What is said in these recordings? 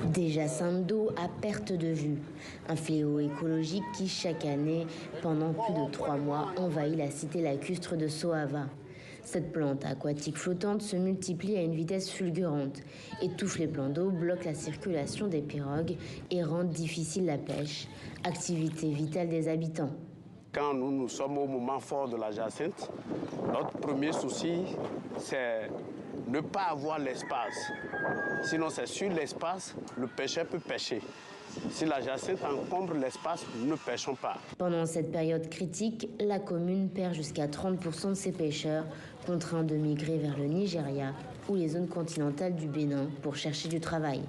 Des jacinthes d'eau à perte de vue. Un fléau écologique qui, chaque année, pendant plus de 3 mois, envahit la cité lacustre de Soava. Cette plante aquatique flottante se multiplie à une vitesse fulgurante, étouffe les plans d'eau, bloque la circulation des pirogues et rend difficile la pêche, activité vitale des habitants. Quand nous sommes au moment fort de la jacinthe, notre premier souci, c'est ne pas avoir l'espace. Sinon, c'est sur l'espace, le pêcheur peut pêcher. Si la jacinthe encombre l'espace, nous ne pêchons pas. Pendant cette période critique, la commune perd jusqu'à 30% de ses pêcheurs, contraints de migrer vers le Nigeria ou les zones continentales du Bénin pour chercher du travail.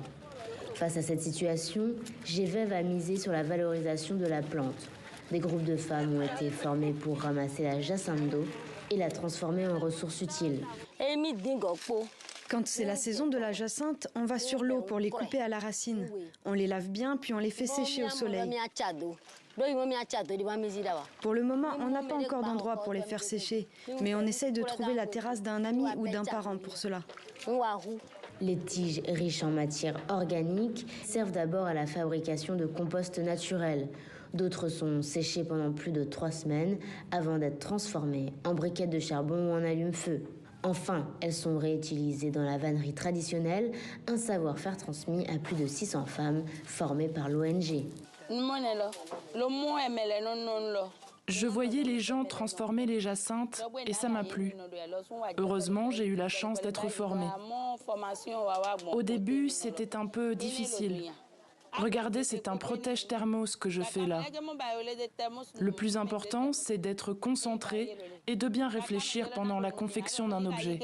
Face à cette situation, GVEV a misé sur la valorisation de la plante. Des groupes de femmes ont été formés pour ramasser la jacinthe d'eau et la transformer en ressource utile. Quand c'est la saison de la jacinthe, on va sur l'eau pour les couper à la racine. On les lave bien, puis on les fait sécher au soleil. Pour le moment, on n'a pas encore d'endroit pour les faire sécher, mais on essaye de trouver la terrasse d'un ami ou d'un parent pour cela. Les tiges riches en matière organique servent d'abord à la fabrication de compost naturel. D'autres sont séchées pendant plus de 3 semaines avant d'être transformées en briquettes de charbon ou en allume-feu. Enfin, elles sont réutilisées dans la vannerie traditionnelle, un savoir-faire transmis à plus de 600 femmes formées par l'ONG. Je voyais les gens transformer les jacinthes et ça m'a plu. Heureusement, j'ai eu la chance d'être formée. Au début, c'était un peu difficile. Regardez, c'est un protège-thermos que je fais là. Le plus important, c'est d'être concentré et de bien réfléchir pendant la confection d'un objet.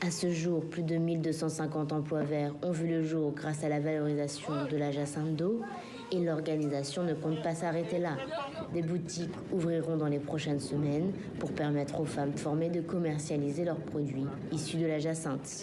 À ce jour, plus de 1250 emplois verts ont vu le jour grâce à la valorisation de la jacinthe d'eau et l'organisation ne compte pas s'arrêter là. Des boutiques ouvriront dans les prochaines semaines pour permettre aux femmes formées de commercialiser leurs produits issus de la jacinthe.